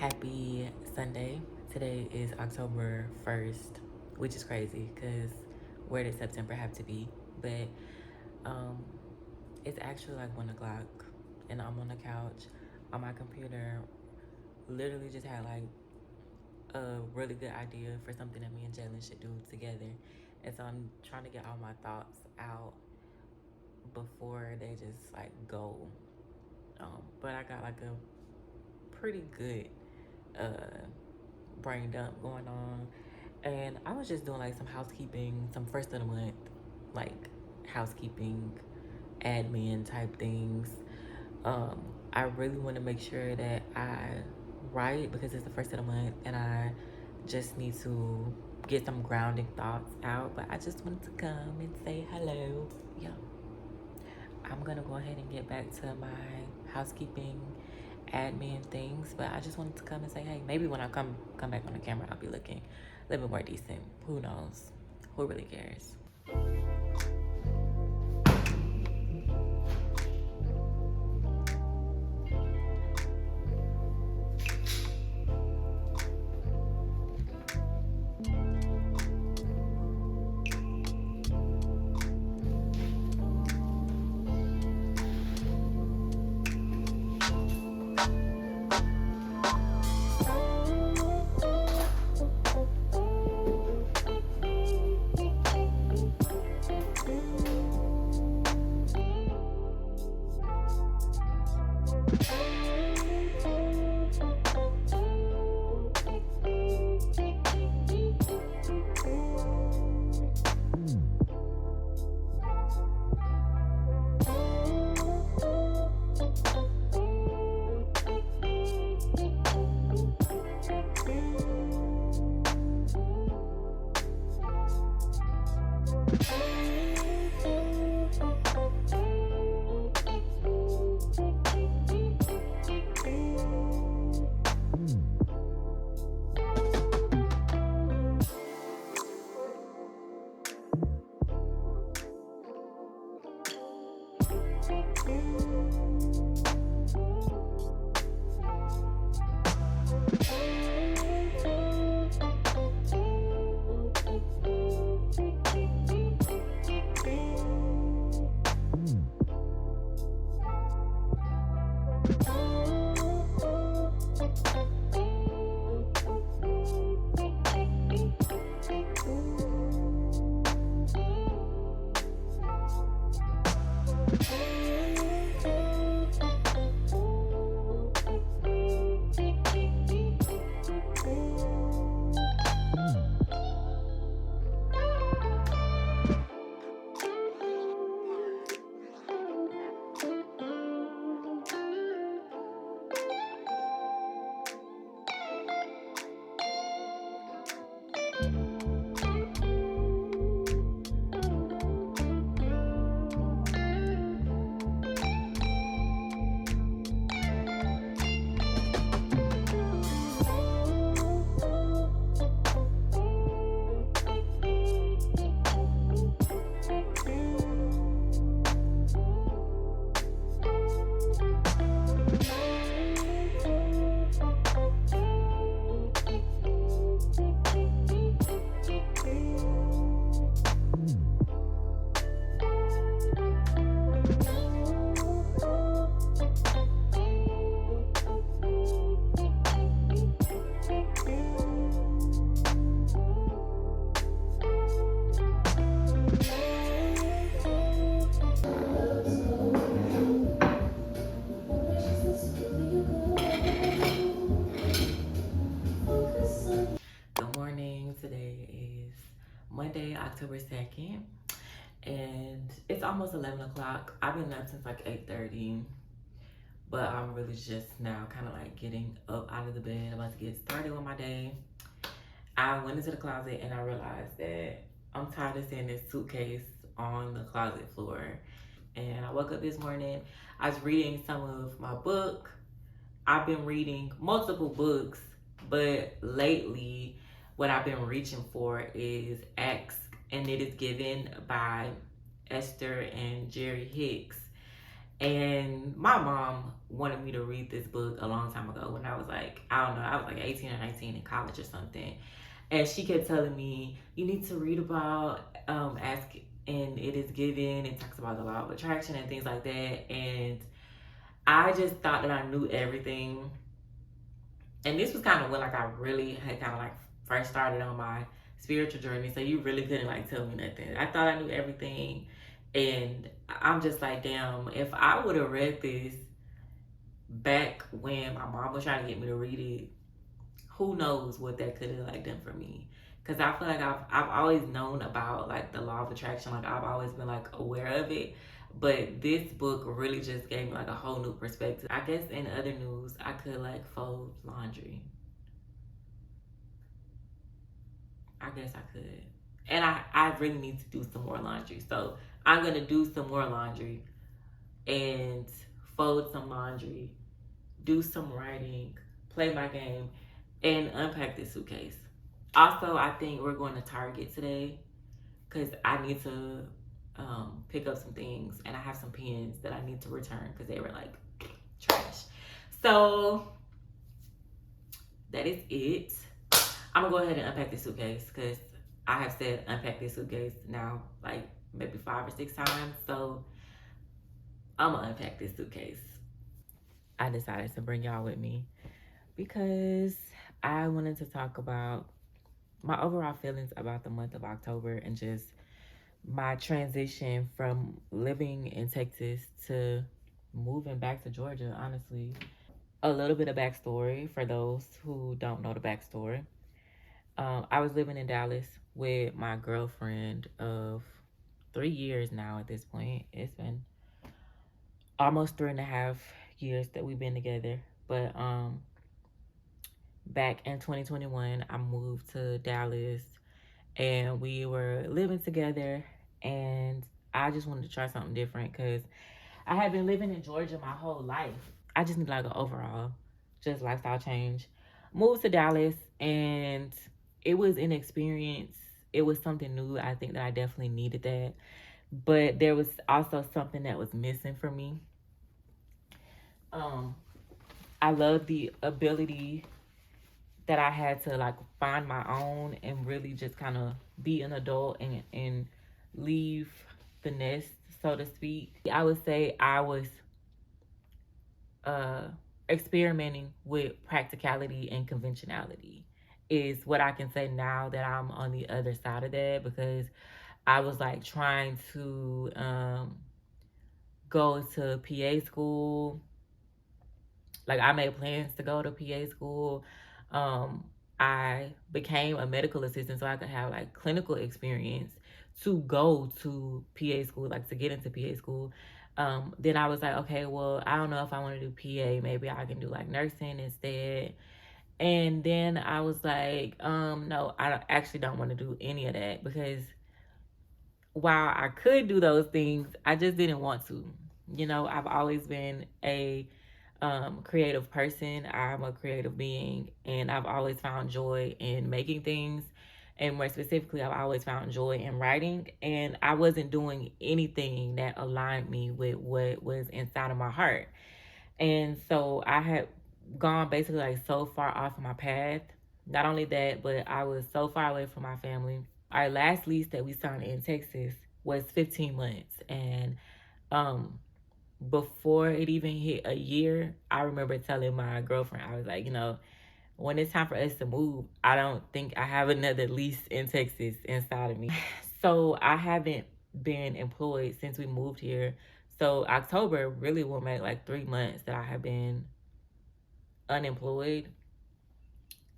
Happy Sunday. Today is October 1st, which is crazy because where did September have to be? But um, it's actually like 1 o'clock and I'm on the couch on my computer. Literally just had like a really good idea for something that me and Jalen should do together. And so I'm trying to get all my thoughts out before they just like go. But I got like a pretty good uh, brain dump going on. And I was just doing like some housekeeping, some first of the month, like housekeeping, admin type things. Um, I really want to make sure that I write because it's the first of the month and I just need to get some grounding thoughts out. But I just wanted to come and say hello. Yeah. I'm gonna go ahead and get back to my housekeeping admin things, but I just wanted to come and say, hey, maybe when I come back on the camera, I'll be looking a little bit more decent. Who knows? Who really cares? Good morning. Today is Monday, October 2nd, and it's almost 11 o'clock. I've been up since like 8:30, but I'm really just now kind of like getting up out of the bed, about to get started with my day. I went into the closet and I realized that I'm tired of seeing this suitcase on the closet floor. And I woke up this morning, I was reading some of my book. I've been reading multiple books, but lately what I've been reaching for is Ask and It Is Given by Esther and Jerry Hicks. And my mom wanted me to read this book a long time ago when I was like like, I don't know, I was like 18 or 19 in college or something. And she kept telling me, you need to read about Ask and It Is Given. It talks about the law of attraction and things like that. And I just thought that I knew everything. And this was kind of when like I really had kind of like first started on my spiritual journey. So you really couldn't like tell me nothing. I thought I knew everything. And I'm just like, damn, if I would have read this back when my mom was trying to get me to read it, who knows what that could have like done for me. Because I feel like I've always known about like the law of attraction. Like I've always been like aware of it. But this book really just gave me like a whole new perspective. I guess in other news, I could like fold laundry. I guess I could. And I really need to do some more laundry. So I'm going to do some more laundry and fold some laundry, do some writing, play my game, and unpack this suitcase. Also, I think we're going to Target today because I need to pick up some things, and I have some pens that I need to return because they were like trash. So that is it. I'm gonna go ahead and unpack this suitcase because I have said unpack this suitcase now like maybe 5 or 6 times. So I'm gonna unpack this suitcase. I decided to bring y'all with me because I wanted to talk about my overall feelings about the month of October and just my transition from living in Texas to moving back to Georgia, honestly. A little bit of backstory for those who don't know the backstory. I was living in Dallas with my girlfriend of 3 years now at this point. It's been almost 3.5 years that we've been together. But back in 2021, I moved to Dallas and we were living together, and I just wanted to try something different because I had been living in Georgia my whole life. I just need like an overall just lifestyle change. Moved to Dallas, and it was an experience. It was something new. I think that I definitely needed that. But there was also something that was missing for me. Um, I love the ability that I had to like find my own and really just kind of be an adult and leave the nest, so to speak. I would say I was uh, experimenting with practicality and conventionality is what I can say now that I'm on the other side of that, because I was like trying to go to PA school. Like I made plans to go to PA school. Um, I became a medical assistant so I could have like clinical experience to go to PA school, like to get into PA school. Then I was like, okay, well, I don't know if I want to do PA. Maybe I can do like nursing instead. And then I was like, no, actually don't want to do any of that because while I could do those things, I just didn't want to. You know, I've always been a creative person. I'm a creative being, and I've always found joy in making things. And more specifically, I've always found joy in writing. And I wasn't doing anything that aligned me with what was inside of my heart. And so I had gone basically like so far off of my path. Not only that, but I was so far away from my family. Our last lease that we signed in Texas was 15 months. And before it even hit a year, I remember telling my girlfriend, I was like, you know, when it's time for us to move, I don't think I have another lease in Texas inside of me. So I haven't been employed since we moved here. So October really will make like 3 months that I have been unemployed.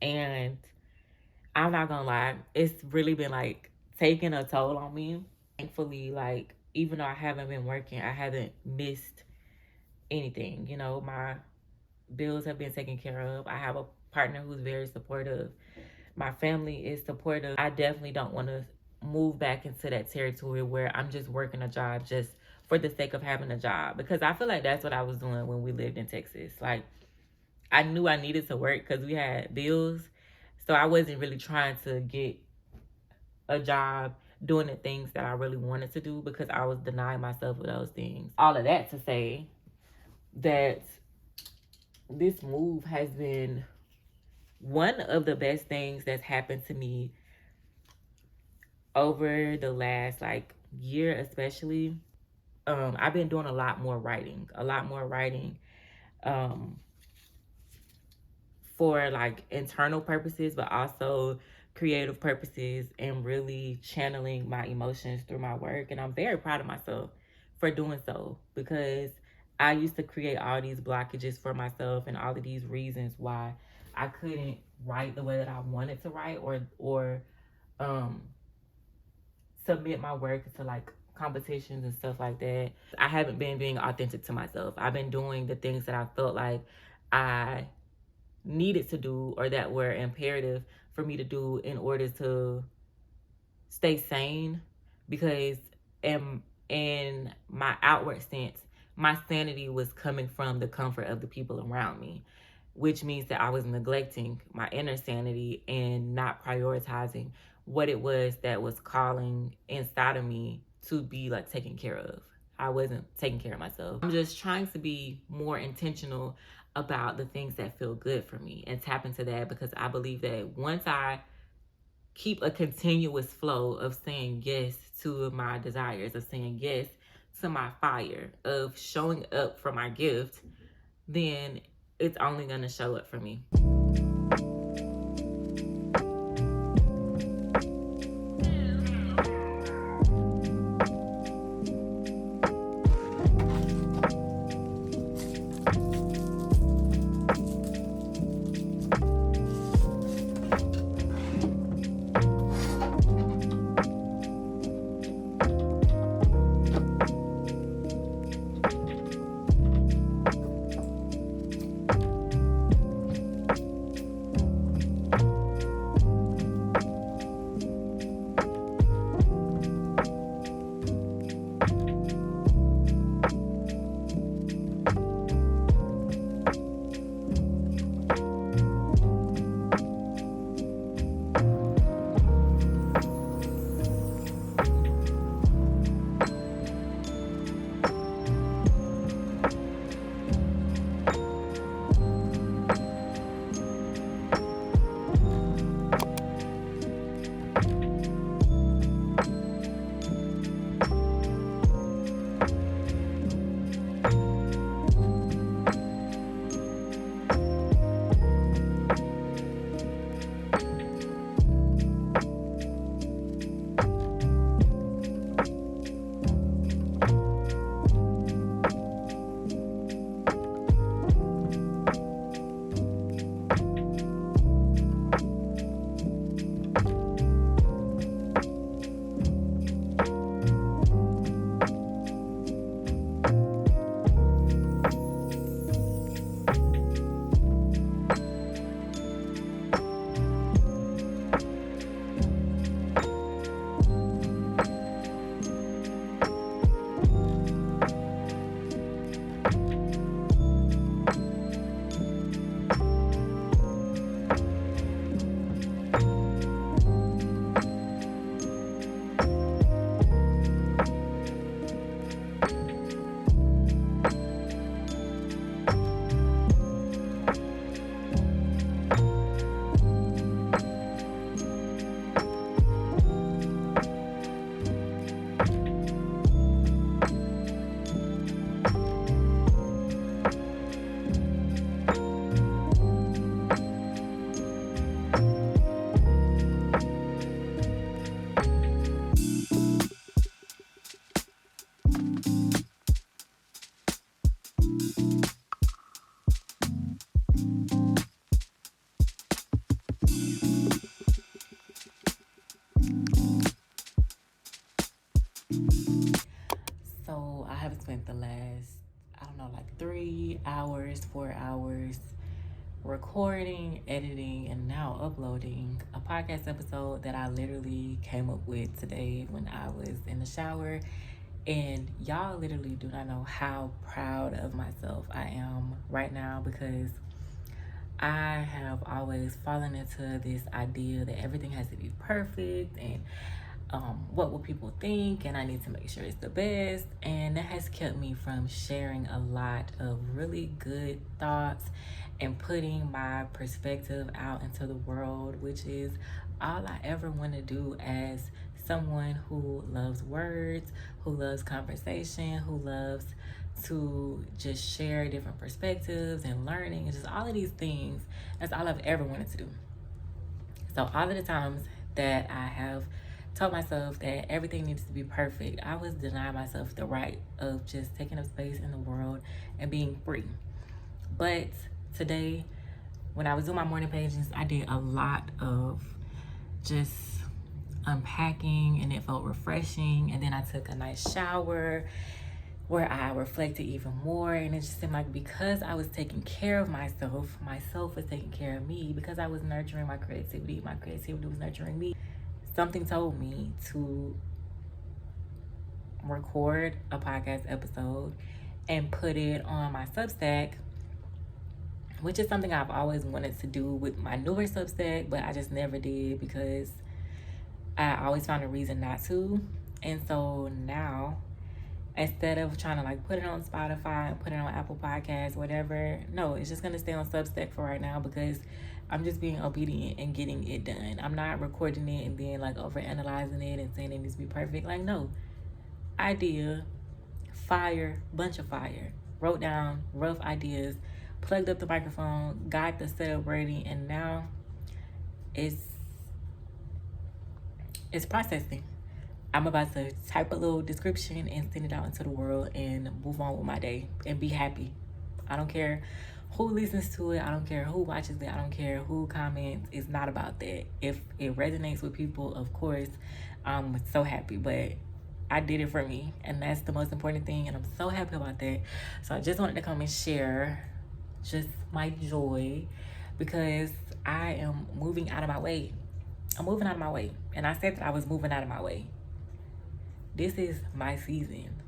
And I'm not gonna lie, it's really been like taking a toll on me. Thankfully, like, even though I haven't been working, I haven't missed anything. You know, my bills have been taken care of. I have a partner who's very supportive. My family is supportive. I definitely don't want to move back into that territory where I'm just working a job just for the sake of having a job, because I feel like that's what I was doing when we lived in Texas. Like, I knew I needed to work because we had bills. So I wasn't really trying to get a job doing the things that I really wanted to do because I was denying myself of those things. All of that to say that this move has been one of the best things that's happened to me over the last like year, especially, I've been doing a lot more writing, um, for like internal purposes, but also creative purposes, and really channeling my emotions through my work. And I'm very proud of myself for doing so, because I used to create all these blockages for myself and all of these reasons why I couldn't write the way that I wanted to write, or um submit my work to like competitions and stuff like that. I haven't been being authentic to myself. I've been doing the things that I felt like I needed to do, or that were imperative for me to do in order to stay sane, because in my outward sense, my sanity was coming from the comfort of the people around me, which means that I was neglecting my inner sanity and not prioritizing what it was that was calling inside of me to be like taken care of. I wasn't taking care of myself. I'm just trying to be more intentional about the things that feel good for me and tap into that, because I believe that once I keep a continuous flow of saying yes to my desires, of saying yes to my fire, of showing up for my gift, then it's only going to show up for me. So I have spent the last, I don't know, like 3 hours, 4 hours recording, editing, and now uploading a podcast episode that I literally came up with today when I was in the shower. And y'all literally do not know how proud of myself I am right now, because I have always fallen into this idea that everything has to be perfect, and what will people think, and I need to make sure it's the best. And that has kept me from sharing a lot of really good thoughts and putting my perspective out into the world, which is all I ever want to do as someone who loves words, who loves conversation, who loves to just share different perspectives and learning and just all of these things. That's all I've ever wanted to do. So all of the times that I have told myself that everything needs to be perfect, I was denying myself the right of just taking up space in the world and being free. But today, when I was doing my morning pages, I did a lot of just unpacking, and it felt refreshing. And then I took a nice shower where I reflected even more. And it just seemed like because I was taking care of myself, myself was taking care of me. Because I was nurturing my creativity was nurturing me. Something told me to record a podcast episode and put it on my Substack, which is something I've always wanted to do with my newer Substack, but I just never did because I always found a reason not to. And so now, instead of trying to like put it on Spotify and put it on Apple Podcasts, whatever, no, it's just gonna stay on Substack for right now because I'm just being obedient and getting it done. I'm not recording it and then like over analyzing it and saying it needs to be perfect. Like, no, idea, fire, bunch of fire, wrote down rough ideas, plugged up the microphone, got the setup ready, and now it's processing. I'm about to type a little description and send it out into the world and move on with my day and be happy. I don't care who listens to it. I don't care who watches it. I don't care who comments. It's not about that. If it resonates with people, of course, I'm so happy. But I did it for me, and that's the most important thing, and I'm so happy about that. So I just wanted to come and share just my joy because I am moving out of my way. I'm moving out of my way. And I said that I was moving out of my way. This is my season.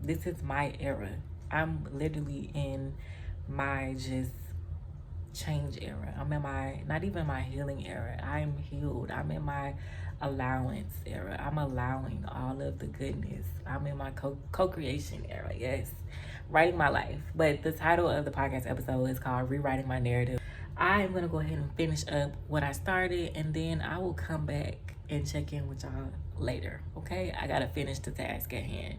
This is my era. I'm literally in my just change era. I'm in my, not even my healing era. I'm healed. I'm in my allowance era. I'm allowing all of the goodness. I'm in my co-creation era. Yes. Writing my life. But the title of the podcast episode is called Rewriting My Narrative. I am going to go ahead and finish up what I started, and then I will come back and check in with y'all later. Okay? I got to finish the task at hand.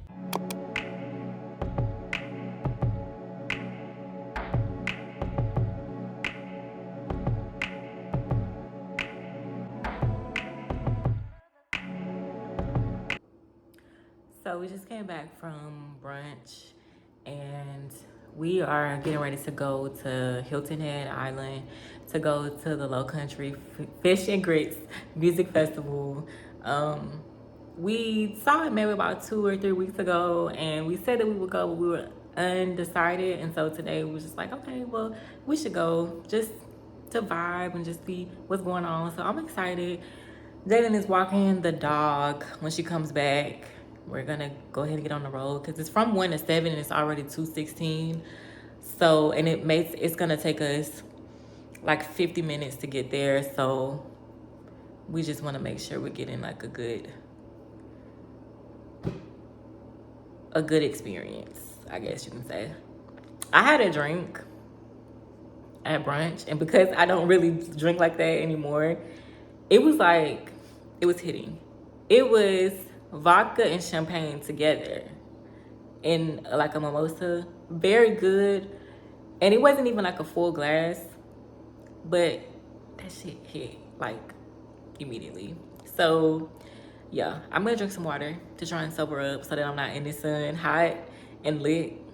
So we just came back from brunch, and we are getting ready to go to Hilton Head Island to go to the Low Country Fish and Grits Music Festival. We saw it maybe about 2 or 3 weeks ago, and we said that we would go, but we were undecided. And so today we was just like, okay, well, we should go just to vibe and just see what's going on. So I'm excited. Jalen is walking the dog. When she comes back, we're gonna go ahead and get on the road because it's from 1 to 7 and it's already 2:16. So, and it's gonna take us like 50 minutes to get there. So we just want to make sure we're getting like a good experience, I guess you can say. I had a drink at brunch, and because I don't really drink like that anymore, it was like, it was hitting. It was vodka and champagne together in like a mimosa. Very good. And it wasn't even like a full glass, but that shit hit like immediately. So yeah, I'm gonna drink some water to try and sober up so that I'm not in the sun hot and lit